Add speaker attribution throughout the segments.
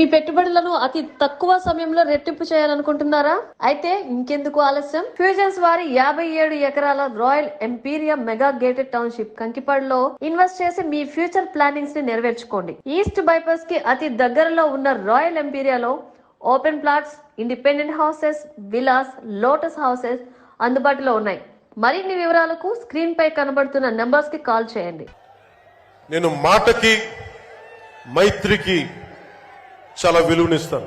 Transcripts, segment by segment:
Speaker 1: మీ పెట్టుబడులను అతి తక్కువ సమయంలో రెట్టింపు చేయాలనుకుంటున్నారా? అయితే ఇంకెందుకు ఆలస్యం? ఫ్యూచర్స్ వారి 57 ఎకరాల రాయల్ ఎంపీరియా మెగా గేటెడ్ టౌన్షిప్ కంకిపాడులో ఇన్వెస్ట్ చేసి మీ ఫ్యూచర్ ప్లానింగ్స్ ని నెరవేర్చుకోండి. ఈస్ట్ బైపాస్ కి అతి దగ్గరలో ఉన్న రాయల్ ఎంపీరియాలో open plots, independent houses, villas, lotus houses అందుబాటులో ఉన్నాయి. మరిన్ని వివరాలకు స్క్రీన్ పై కనబడుతున్న నంబర్స్ కి కాల్ చేయండి.
Speaker 2: నేను మాటకి మైత్రికి చాలా విలువనిస్తాను.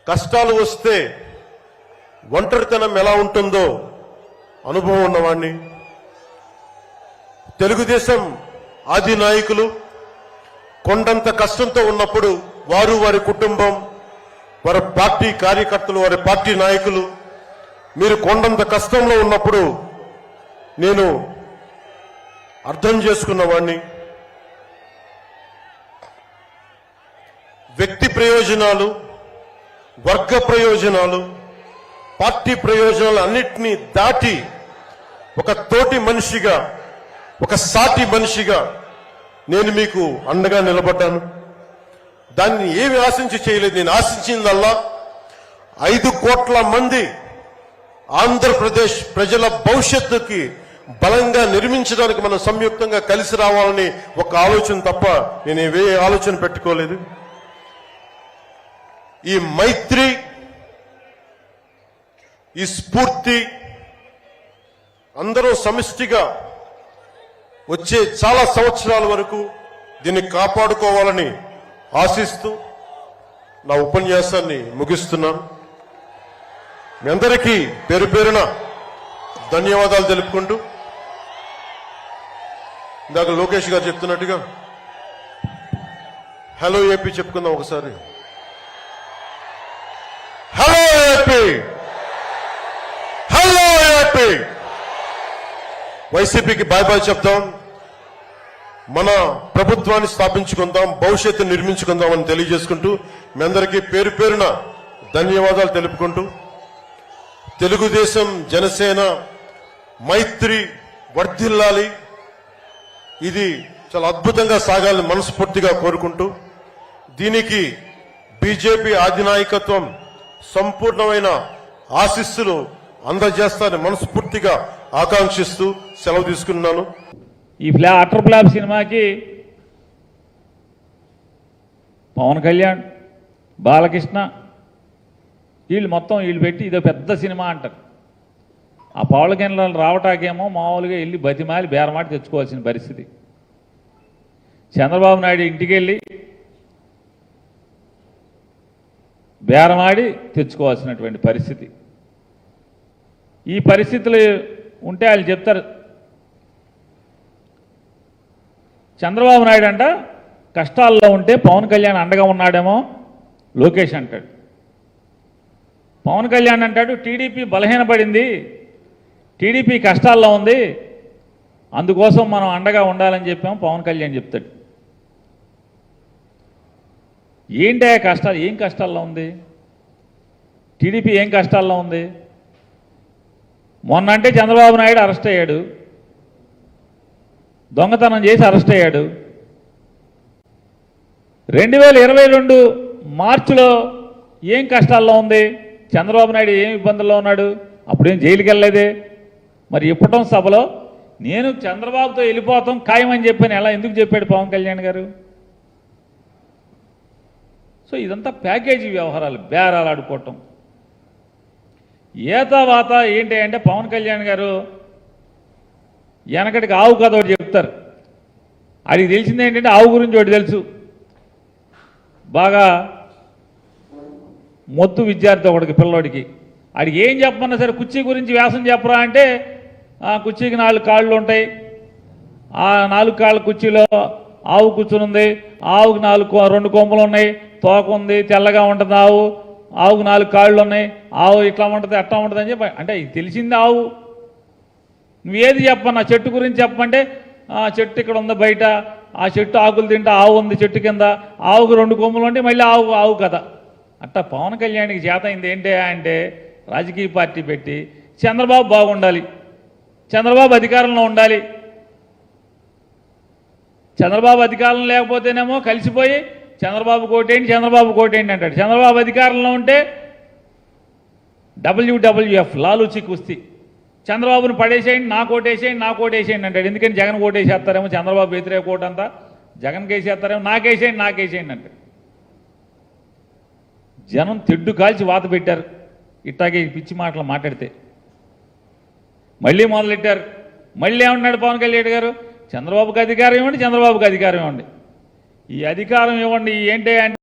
Speaker 2: కష్టాలు వస్తే ఒంటరితనం ఎలా ఉంటుందో అనుభవం ఉన్నవాణ్ణి. తెలుగుదేశం ఆది నాయకులు కొండంత కష్టంతో ఉన్నప్పుడు వారు, వారి కుటుంబం, వారి పార్టీ కార్యకర్తలు, వారి పార్టీ నాయకులు మీరు కొండంత కష్టంలో ఉన్నప్పుడు నేను అర్థం చేసుకున్నవాణ్ణి. వ్యక్తి ప్రయోజనాలు, వర్గ ప్రయోజనాలు, పార్టీ ప్రయోజనాలు అన్నిటినీ దాటి ఒక తోటి మనిషిగా, ఒక సాటి మనిషిగా నేను మీకు అండగా నిలబడ్డాను. దాన్ని ఏమి ఆశించి చేయలేదు. నేను ఆశించిందల్లా 5 కోట్ల మంది ఆంధ్రప్రదేశ్ ప్రజల భవిష్యత్తుకి బలంగా నిర్మించడానికి మనం సంయుక్తంగా కలిసి రావాలని ఒక ఆలోచన తప్ప నేను ఏ ఆలోచన పెట్టుకోలేదు. ఈ మైత్రి, ఈ స్ఫూర్తి అందరూ సమిష్టిగా వచ్చే చాలా సంవత్సరాల వరకు దీన్ని కాపాడుకోవాలని ఆశిస్తూ నా ఉపన్యాసాన్ని ముగిస్తున్నాను. మీ అందరికీ పేరు పేరున ధన్యవాదాలు తెలుపుకుంటూ, ఇందాక లోకేష్ గారు చెప్తున్నట్టుగా హలో ఏపీ చెప్పుకుందాం ఒకసారి. Hello AP, hello AP. వైసీపీకి బాయ్ బాయ్ చెప్తాం. మన ప్రభుత్వాన్ని స్థాపించుకుందాం, భవిష్యత్తు నిర్మించుకుందాం అని తెలియజేసుకుంటూ మీ అందరికీ పేరు పేరున ధన్యవాదాలు తెలుపుకుంటూ, తెలుగుదేశం జనసేన మైత్రి వర్ధిల్లాలి, ఇది చాలా అద్భుతంగా సాగాలని మనస్ఫూర్తిగా కోరుకుంటూ, దీనికి బీజేపీ అధినాయకత్వం సంపూర్ణమైన ఆశీస్సులు అందజేస్తారని మనస్ఫూర్తిగా ఆకాంక్షిస్తూ సెలవు తీసుకున్నాను.
Speaker 3: ఈ అటర్ ఫ్లాప్ సినిమాకి పవన్ కళ్యాణ్, బాలకృష్ణ వీళ్ళు పెట్టి ఇదో పెద్ద సినిమా అంటారు. ఆ పవన్ కళ్యాణ్ రావటాకేమో మామూలుగా వెళ్ళి బతిమాలి బేరమాటి తెచ్చుకోవాల్సిన పరిస్థితి. చంద్రబాబు నాయుడు ఇంటికి వెళ్ళి బేరమాడి తెచ్చుకోవాల్సినటువంటి పరిస్థితి. ఈ పరిస్థితులు ఉంటే వాళ్ళు చెప్తారు, చంద్రబాబు నాయుడు అంట కష్టాల్లో ఉంటే పవన్ కళ్యాణ్ అండగా ఉన్నాడేమో లోకేష్ అంటాడు. పవన్ కళ్యాణ్ అంటాడు టీడీపీ బలహీనపడింది, టీడీపీ కష్టాల్లో ఉంది, అందుకోసం మనం అండగా ఉండాలని చెప్పాము పవన్ కళ్యాణ్ చెప్తాడు. ఏంటి కష్టాలు? ఏం కష్టాల్లో ఉంది టీడీపీ? ఏం కష్టాల్లో ఉంది? మొన్న అంటే చంద్రబాబు నాయుడు అరెస్ట్ అయ్యాడు, దొంగతనం చేసి అరెస్ట్ అయ్యాడు. 2022 మార్చిలో ఏం కష్టాల్లో ఉంది చంద్రబాబు నాయుడు? ఏం ఇబ్బందుల్లో ఉన్నాడు? అప్పుడేం జైలుకి వెళ్ళలేదే. మరి ఇప్పటం సభలో నేను చంద్రబాబుతో వెళ్ళిపోతాం ఖాయమని చెప్పాను. ఎలా ఎందుకు చెప్పాడు పవన్ కళ్యాణ్ గారు? సో ఇదంతా ప్యాకేజీ వ్యవహారాలు, బేరాలు ఆడుకోవటం. ఏతావాత ఏంటి అంటే పవన్ కళ్యాణ్ గారు వెనకటికి ఆవు కథ ఒకటి చెప్తారు. ఆడికి తెలిసింది ఏంటంటే ఆవు గురించి ఒకటి తెలుసు. బాగా మొత్తు విద్యార్థి ఒకటికి, పిల్లోడికి ఆడికి ఏం చెప్పమన్నా సరే కుర్చీ గురించి వ్యాసం చెప్పరా అంటే కుర్చీకి 4 కాళ్ళు ఉంటాయి, ఆ 4 కాళ్ళ కుర్చీలో ఆవు కూర్చునుంది, ఆవుకి 2 కొమ్ములు ఉన్నాయి, తోక ఉంది, తెల్లగా ఉంటుంది ఆవు, ఆవుకు 4 కాళ్ళు ఉన్నాయి, ఆవు ఇట్లా ఉంటుంది అట్లా ఉంటుంది అని చెప్పి అంటే తెలిసింది ఆవు. నువ్వేది చెప్పన్నా చెట్టు గురించి చెప్పమంటే చెట్టు ఇక్కడ ఉంది బయట, ఆ చెట్టు ఆకులు తింటా ఆవు ఉంది చెట్టు కింద, ఆవుకు 2 కొమ్ములు ఉంటే మళ్ళీ ఆవు కదా. అట్లా పవన్ కళ్యాణ్కి చేత అయింది ఏంటి అంటే రాజకీయ పార్టీ పెట్టి చంద్రబాబు బాగుండాలి, చంద్రబాబు అధికారంలో ఉండాలి, చంద్రబాబు అధికారం లేకపోతేనేమో కలిసిపోయి చంద్రబాబు కోటేయండి, చంద్రబాబు కోటేయండి అంటాడు. చంద్రబాబు అధికారంలో ఉంటే WWF లాలూచి కుస్తీ, చంద్రబాబును పడేసేయండి, నా కోటేసేయండి, నా కోటేసేయండి అంటాడు. ఎందుకని జగన్ కోటేసేస్తారేమో, చంద్రబాబు వ్యతిరేక కోట అంతా జగన్ కేసేస్తారేమో, నాకేసేయండి, నాకేసేయండి అంటాడు. జనం తెడ్డు కాల్చి వాత పెట్టారు ఇట్టాగే పిచ్చి మాటలు మాట్లాడితే. మళ్ళీ మొదలెట్టారు. మళ్ళీ ఏమన్నాడు పవన్ కళ్యాణ్ గారు, చంద్రబాబుకి అధికారం ఇవ్వండి, చంద్రబాబుకి అధికారం ఇవ్వండి. ఈ అధికారం ఇవ్వండి ఏంటి అంటే